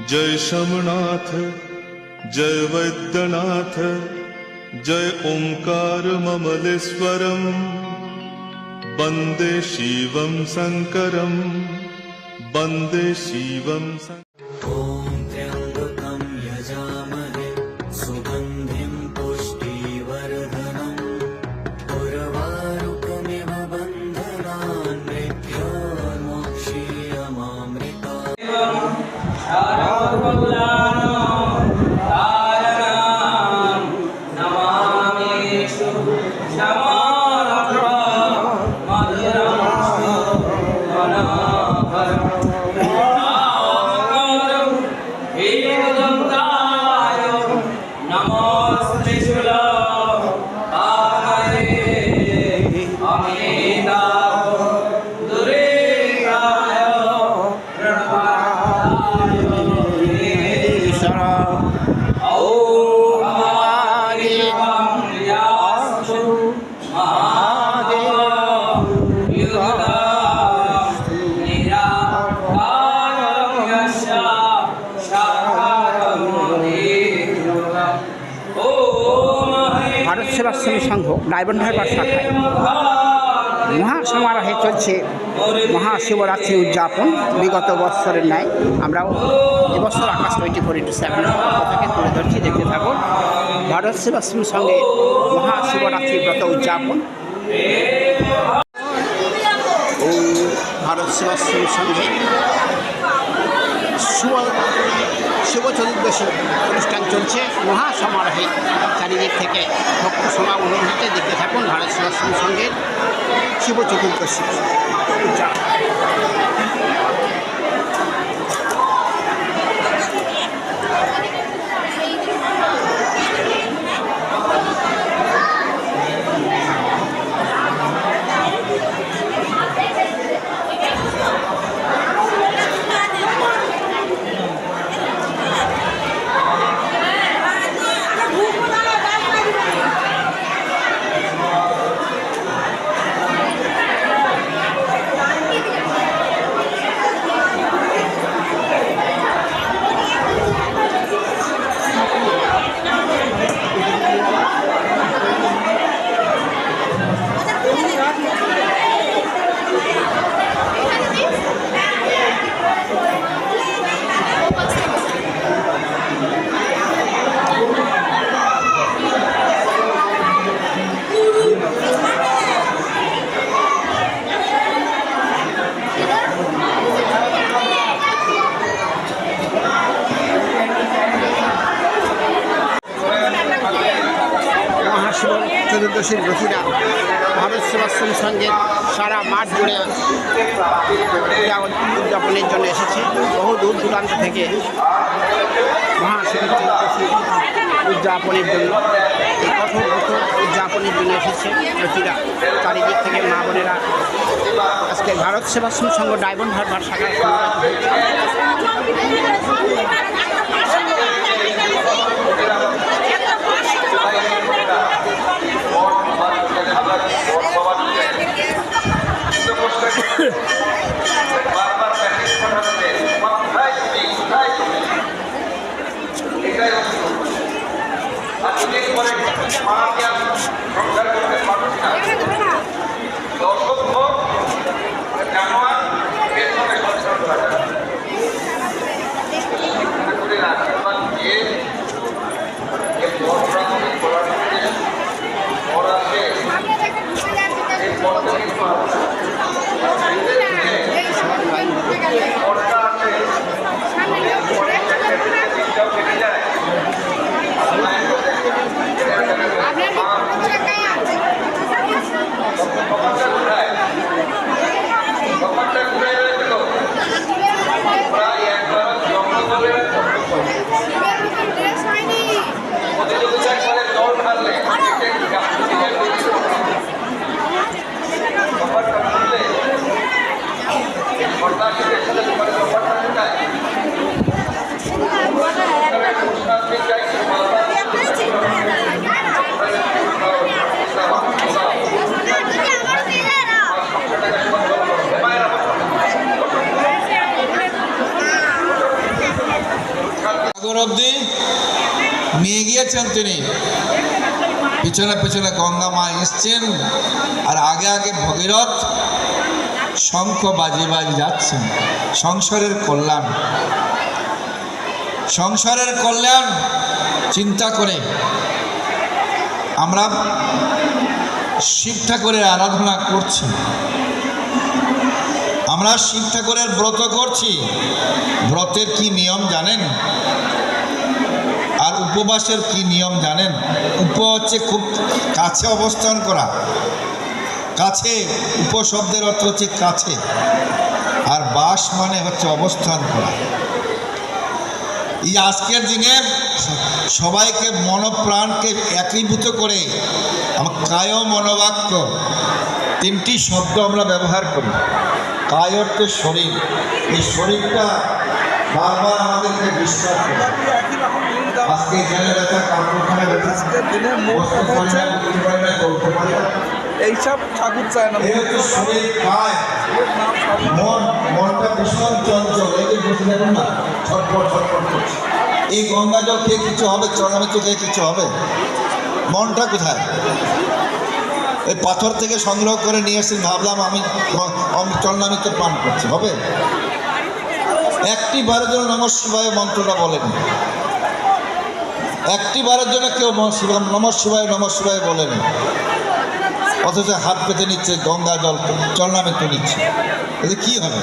जय शमनाथ जय वैद्यनाथ जय ओंकार ममलेश्वरम वंदे शिवं शंकरम वंदे शिवं ॐ त्र्यम्बकं यजामहे सुगन्धिं पुष्टिवर्धनम् उर्वारुकमिव बन्धनान् ভারত সেবাশ্রমী সংঘ ডায়মন্ডহারবার শাখায় মহাসমারোহে চলছে মহাশিবরাত্রি উদযাপন। বিগত বৎসরের ন্যায় আমরাও এবছর আকাশ 24/7 থেকে তুলে ধরছি, দেখতে থাকুন। ভারত সেবাশ্রমী সংঘে মহাশিবরাত্রি ব্রত উদযাপন। ভারত সেবাশ্রমী সংঘে শিব চতুর্দশী অনুষ্ঠান চলছে মহাসমারোহে। চারিদিক থেকে ভক্ত সমাগম হচ্ছে, দেখতে থাকুন। ভারত সেবাশ্রমী সংঘের শিব চতুর্দশী উদযাপন। চতুর্দশীর ব্রতীরা ভারত সেবাশ্রমী সংঘের সারা মাঠ জুড়ে উদযাপনের জন্য এসেছে। বহু দূর দূরান্ত থেকে মহাশিব চতুর্দশী উদযাপনের জন্য, এই কঠোর উদযাপনের জন্য এসেছে ব্রতীরা। চারিদিক থেকে মা বোনেরা আজকে ভারত সেবাশ্রমী সংঘ ডায়মন্ডহারবার শাখায় সাগর অবধি নিয়ে গিয়েছেন তিনি। পিছনে পিছনে গঙ্গা মা এসছেন, আর আগে আগে ভগীরথ শঙ্খ বাজিয়ে বাজিয়ে যাচ্ছেন। সংসারের কল্যাণ, সংসারের কল্যাণ চিন্তা করে আমরা শিব ঠাকুরের আরাধনা করছি, আমরা শিব ঠাকুরের ব্রত করছি। ব্রতের কি নিয়ম জানেন? আর উপবাসের কি নিয়ম জানেন? উপ হচ্ছে খুব কাছে অবস্থান করা, কাছে, উপশব্দের অর্থ হচ্ছে কাছে, আর বাস মানে হচ্ছে অবস্থান করা। এই আজকের দিনে সবাইকে মনপ্রাণকে একীভূত করে আমার কায় মনোবাক্য তিনটি শব্দ আমরা ব্যবহার করি। কায় অর্থে শরীর, এই শরীরটা বারবার আমাদেরকে বিশ্বাস করে। আজকে এখানে ব্যথা, কারখানে ব্যথা, এইসব ঠাকুর চায় না। এই হচ্ছে শরীর, কায়। মনটা ভীষণ চঞ্চল, এই যে বসে দেখুন না, ছটফট ছটফট করছে। এই গঙ্গা জল খেয়ে কিছু হবে? চরণামৃত খেয়ে কিছু হবে? মনটা কোথায়? এই পাথর থেকে সংগ্রহ করে নিয়ে এসে ভাবলাম আমি চরণামৃত পান করছি, হবে? একটি বারের জন্য নমঃ শিবায় মন্ত্রটা বলেনি, একটি বারের জন্য কেউ নমঃ শিবায় বলেনি, অথচ হাত পেতে নিচ্ছে, গঙ্গা জল চরণামৃত নিচ্ছে। এতে কি হবে?